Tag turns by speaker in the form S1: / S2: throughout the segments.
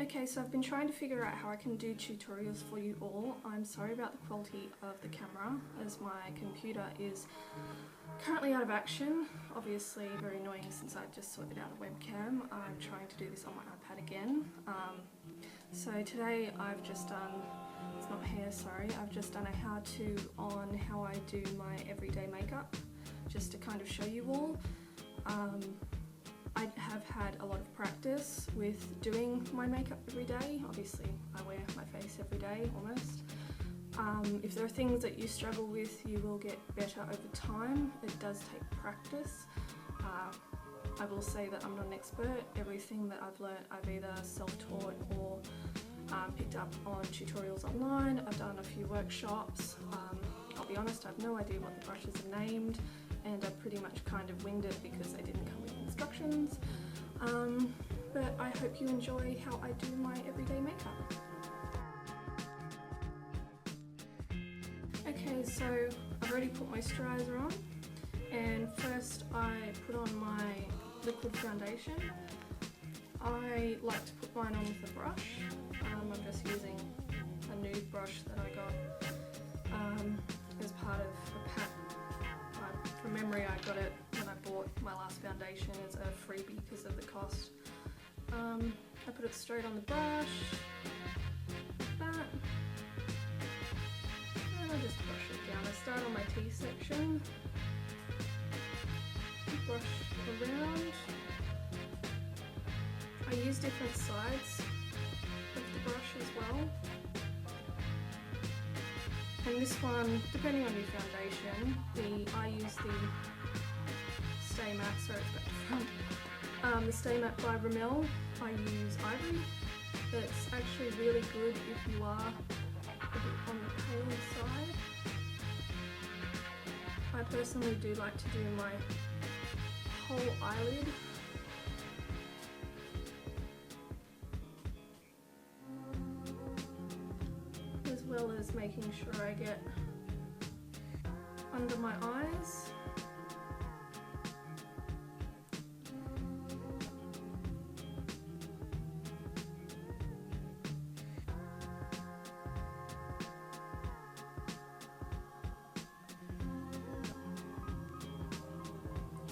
S1: Okay, so I've been trying to figure out how I can do tutorials for you all. I'm sorry about the quality of the camera as my computer is currently out of action. Obviously very annoying since I just sorted out a webcam. I'm trying to do this on my iPad again. So today I've just done, it's not hair, sorry, I've just done a how-to on how I do my everyday makeup, just to kind of show you all. I have had a lot of practice with doing my makeup every day. Obviously I wear my face every day almost. If there are things that you struggle with, you will get better over time. It does take practice. I will say that I'm not an expert. Everything that I've learnt I've either self-taught or picked up on tutorials online. I've done a few workshops. I'll be honest, I have no idea what the brushes are named, and I pretty much kind of winged it because they didn't come with instructions. But I hope you enjoy how I do my everyday makeup. Okay, so I've already put moisturiser on, and first I put on my liquid foundation. I like to put mine on with a brush. I'm just using a nude brush that I got as part of a pack. From memory, I got it when I bought my last foundation as a freebie because of the cost. I put it straight on the brush, like that, and I just brush it down. I start on my T section, brush around. I use different sides of the brush as well. And this one, depending on your foundation, I use the Stay Matte, sorry it's back to front. The Stay Matte by Rimmel, I use Ivory. It's actually really good if you are a bit on the pale side. I personally do like to do my whole eyelid. As well as making sure I get under my eyes.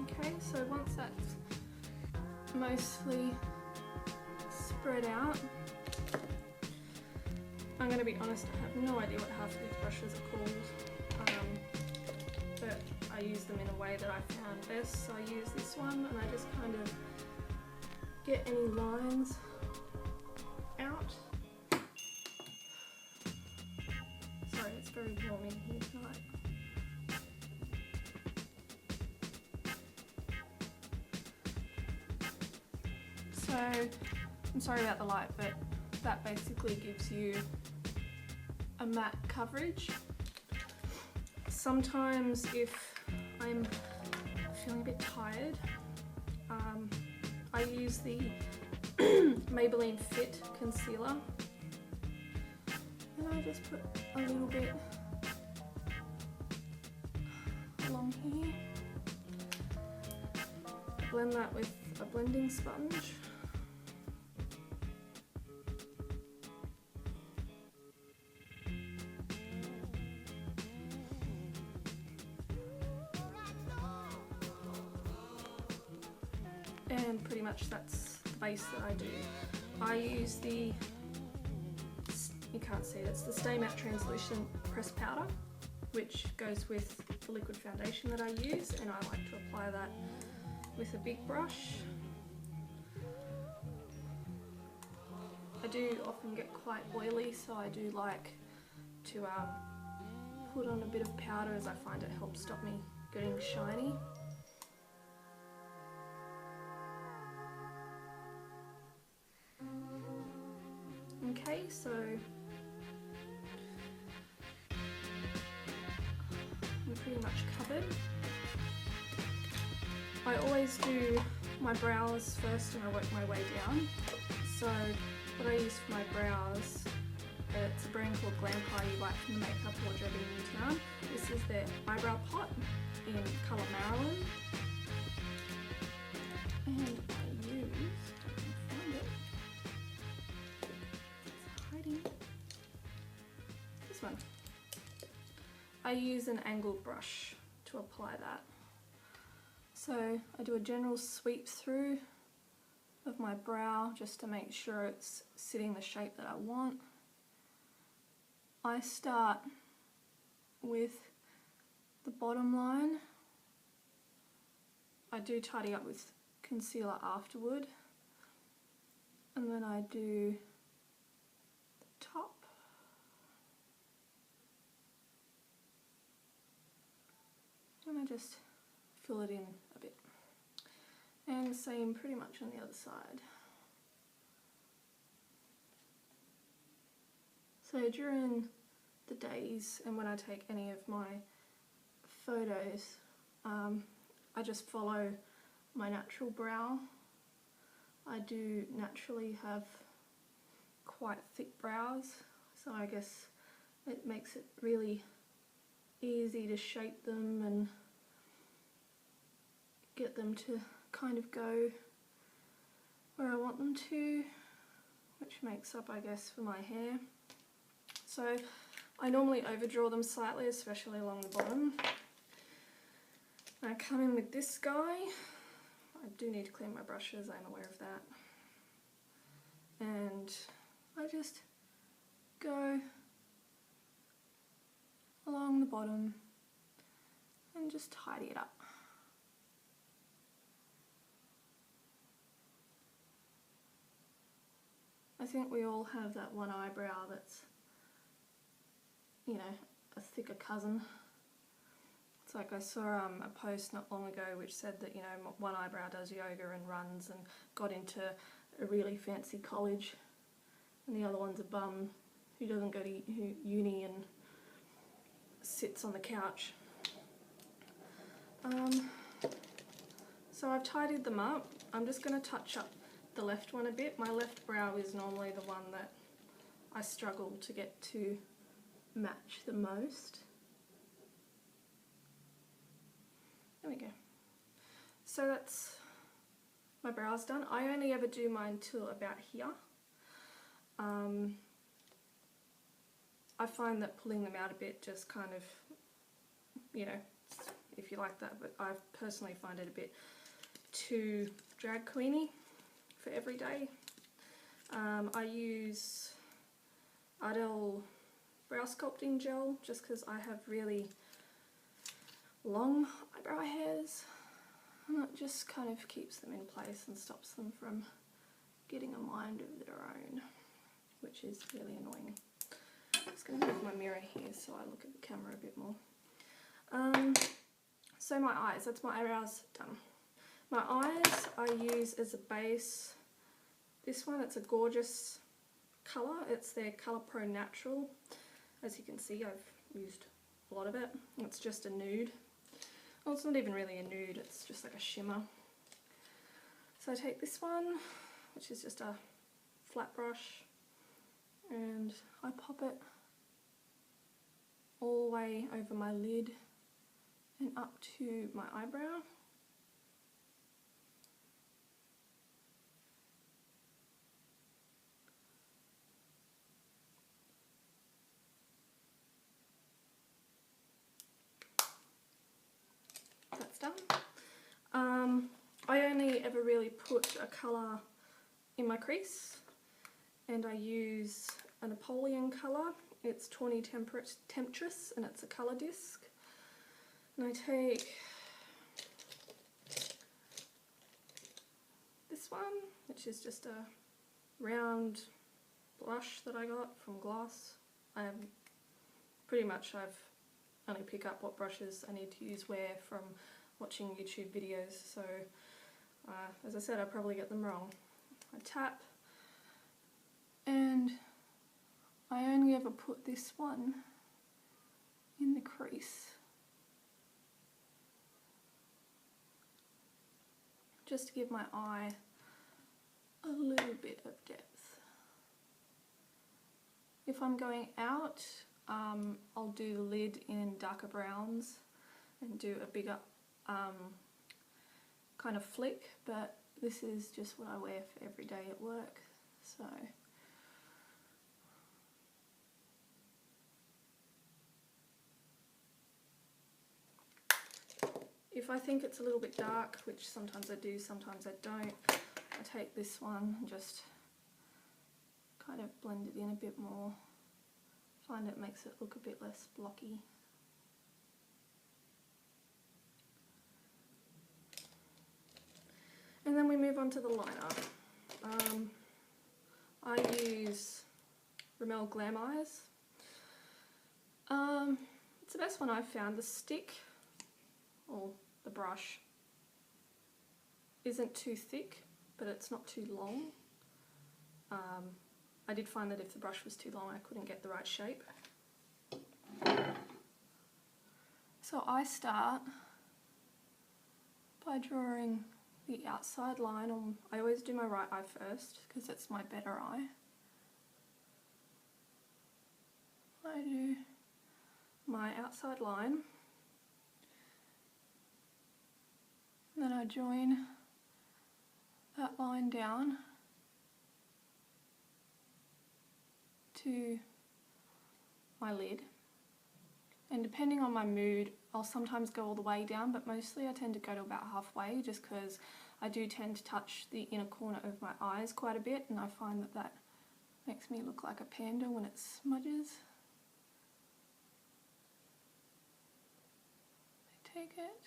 S1: Okay, so once that's mostly spread out, I'm going to be honest, I have no idea what half of these brushes are called, but I use them in a way that I found best. So I use this one and I just kind of get any lines out. Sorry, it's very warm in here tonight. So, I'm sorry about the light, but that basically gives you a matte coverage. Sometimes if I'm feeling a bit tired, I use the Maybelline Fit concealer, and I just put a little bit along here. Blend that with a blending sponge. And pretty much that's the base that I do. I use the, you can't see it, it's the Stay Matte Translucent Pressed Powder, which goes with the liquid foundation that I use, and I like to apply that with a big brush. I do often get quite oily, so I do like to put on a bit of powder, as I find it helps stop me getting shiny. Okay, so I'm pretty much covered. I always do my brows first and I work my way down. So what I use for my brows, it's a brand called Glampire you buy from the Makeup Wardrobe in Newtown. This is their eyebrow pot in colour Marilyn. And I use, I use an angled brush to apply that. So I do a general sweep through of my brow just to make sure it's sitting the shape that I want. I start with the bottom line. I do tidy up with concealer afterward, and then I do the top. And I just fill it in a bit. And the same pretty much on the other side. So during the days and when I take any of my photos, I just follow my natural brow. I do naturally have quite thick brows, so I guess it makes it really easy to shape them and get them to kind of go where I want them to, which makes up, I guess, for my hair. So I normally overdraw them slightly, especially along the bottom. I come in with this guy. I do need to clean my brushes, I'm aware of that. And I just go along the bottom and just tidy it up. I think we all have that one eyebrow that's, you know, a thicker cousin. It's like I saw a post not long ago which said that, you know, one eyebrow does yoga and runs and got into a really fancy college, and the other one's a bum who doesn't go to uni and sits on the couch. So I've tidied them up. I'm just going to touch up the left one a bit. My left brow is normally the one that I struggle to get to match the most. There we go. So that's my brows done. I only ever do mine till about here. I find that pulling them out a bit just kind of, you know, if you like that, but I personally find it a bit too drag queeny for every day. I use Ardell brow sculpting gel just because I have really long eyebrow hairs, and it just kind of keeps them in place and stops them from getting a mind of their own, which is really annoying. I'm just going to move my mirror here so I look at the camera a bit more. So my eyes, that's my eyebrows done. My eyes I use as a base this one. It's a gorgeous colour. It's their Colour Pro Natural. As you can see, I've used a lot of it. It's just a nude. Well, it's not even really a nude, it's just like a shimmer. So I take this one, which is just a flat brush, and I pop it all the way over my lid and up to my eyebrow. That's done. I only ever really put a colour in my crease, and I use a Napoleon colour. It's Tawny Temptress, and it's a colour disc. And I take this one, which is just a round blush that I got from Gloss. I've only pick up what brushes I need to use where from watching YouTube videos, so as I said, I probably get them wrong. I tap, and I only ever put this one in the crease, just to give my eye a little bit of depth. If I'm going out, I'll do the lid in darker browns and do a bigger kind of flick, but this is just what I wear for every day at work, so If I think it's a little bit dark, which sometimes I do, sometimes I don't, I take this one and just kind of blend it in a bit more. Find it makes it look a bit less blocky. And then we move on to the liner. I use Rimmel Glam Eyes. It's the best one I've found. The stick, or the brush, isn't too thick, but it's not too long. I did find that if the brush was too long, I couldn't get the right shape. So I start by drawing the outside line on, I always do my right eye first because it's my better eye. I do my outside line, and then I join that line down to my lid, and depending on my mood I'll sometimes go all the way down, but mostly I tend to go to about halfway just because I do tend to touch the inner corner of my eyes quite a bit, and I find that that makes me look like a panda when it smudges. I take it,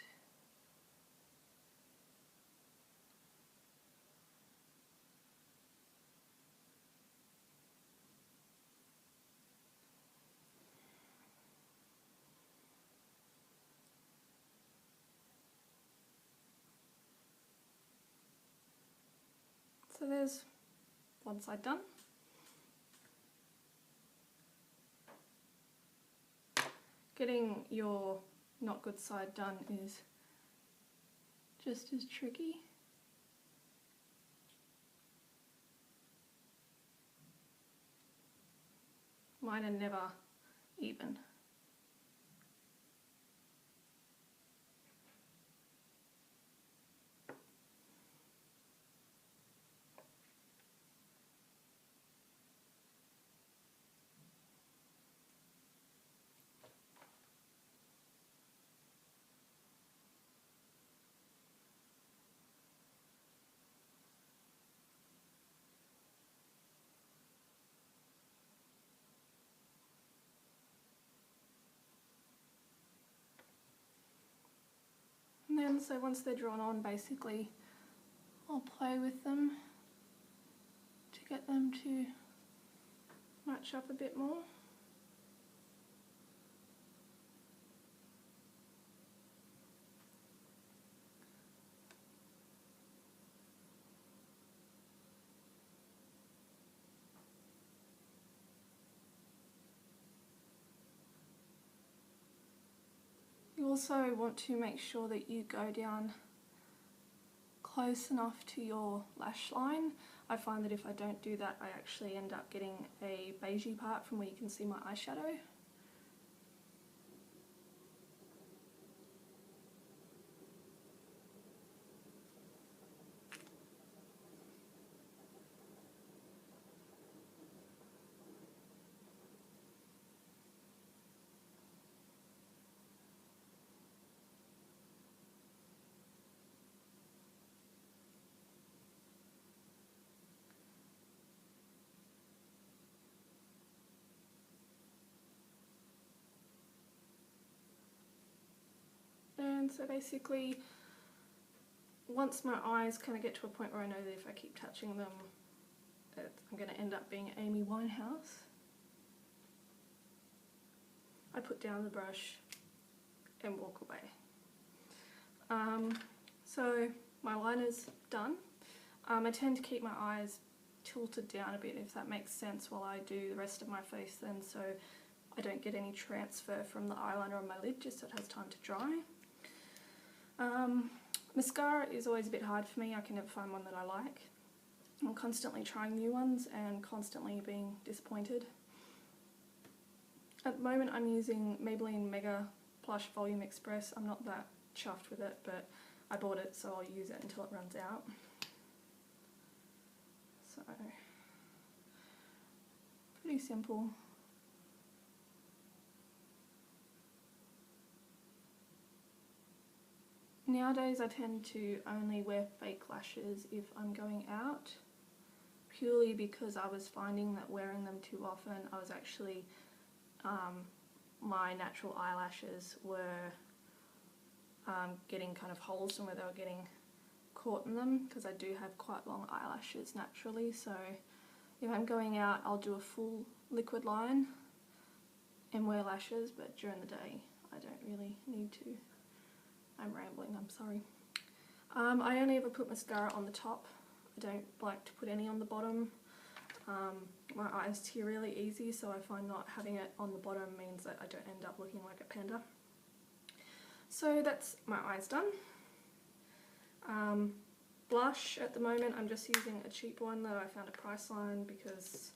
S1: so there's one side done. Getting your not good side done is just as tricky. Mine are never even. And then, so once they're drawn on, basically, I'll play with them to get them to match up a bit more. You also want to make sure that you go down close enough to your lash line. I find that if I don't do that, I actually end up getting a beigey part from where you can see my eyeshadow. And so basically, once my eyes kind of get to a point where I know that if I keep touching them, I'm going to end up being Amy Winehouse, I put down the brush and walk away. So my liner's done. I tend to keep my eyes tilted down a bit, if that makes sense, while I do the rest of my face then, so I don't get any transfer from the eyeliner on my lid, just so it has time to dry. Mascara is always a bit hard for me. I can never find one that I like. I'm constantly trying new ones and constantly being disappointed. At the moment I'm using Maybelline Mega Plush Volume Express. I'm not that chuffed with it, but I bought it, so I'll use it until it runs out. So, pretty simple. nowadays I tend to only wear fake lashes if I'm going out, purely because I was finding that wearing them too often, I was actually, my natural eyelashes were getting kind of holes in where they were getting caught in them, because I do have quite long eyelashes naturally. So if I'm going out, I'll do a full liquid line and wear lashes, but during the day I don't really need to. I'm rambling, I'm sorry. I only ever put mascara on the top. I don't like to put any on the bottom. My eyes tear really easy, so I find not having it on the bottom means that I don't end up looking like a panda. So that's my eyes done. Blush, at the moment I'm just using a cheap one that I found at Priceline, because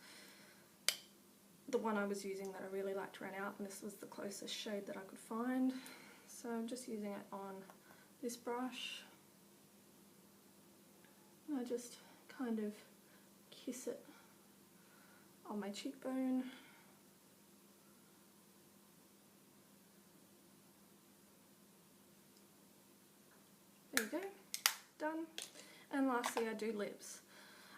S1: the one I was using that I really liked ran out, and this was the closest shade that I could find. So I'm just using it on this brush. And I just kind of kiss it on my cheekbone. There you go, done. And lastly I do lips.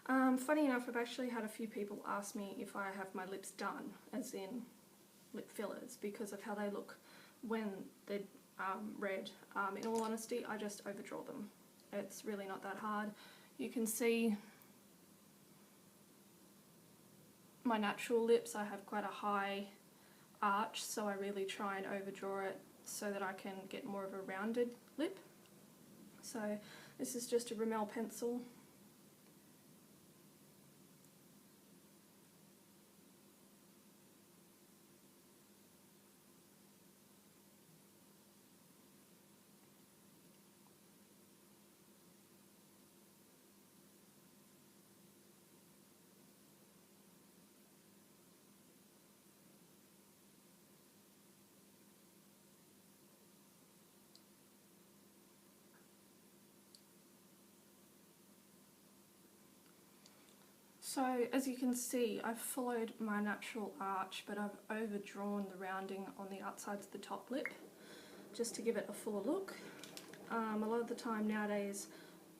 S1: Funny enough, I've actually had a few people ask me if I have my lips done, as in lip fillers, because of how they look when they're red. In all honesty, I just overdraw them. It's really not that hard. You can see my natural lips, I have quite a high arch, so I really try and overdraw it so that I can get more of a rounded lip. So this is just a Rimmel pencil. So as you can see, I've followed my natural arch, but I've overdrawn the rounding on the outsides of the top lip just to give it a fuller look. A lot of the time nowadays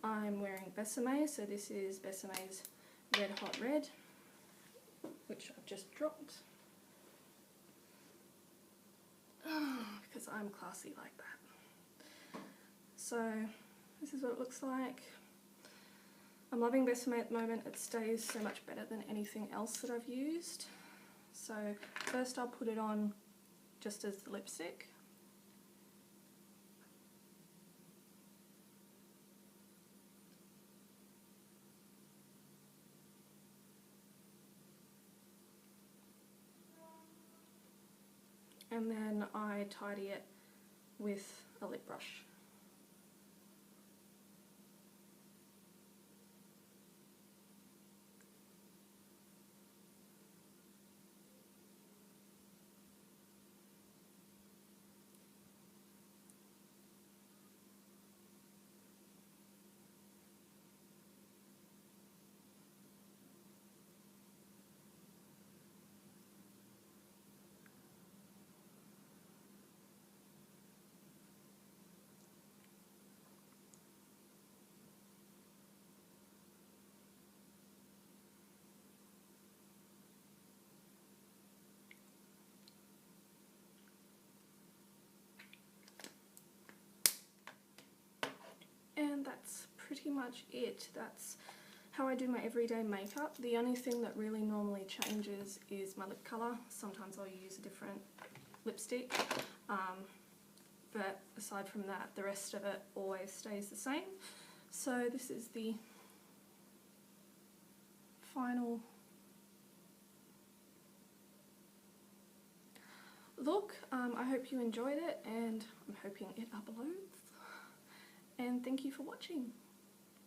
S1: I'm wearing Besame, so this is Besame's Red Hot Red, which I've just dropped. Because I'm classy like that. So this is what it looks like. I'm loving Besame at the moment. It stays so much better than anything else that I've used. So first I'll put it on just as the lipstick. And then I tidy it with a lip brush. And that's pretty much it. That's how I do my everyday makeup. The only thing that really normally changes is my lip colour. Sometimes I'll use a different lipstick, but aside from that, the rest of it always stays the same. So this is the final look. I hope you enjoyed it, and I'm hoping it uploads. And thank you for watching.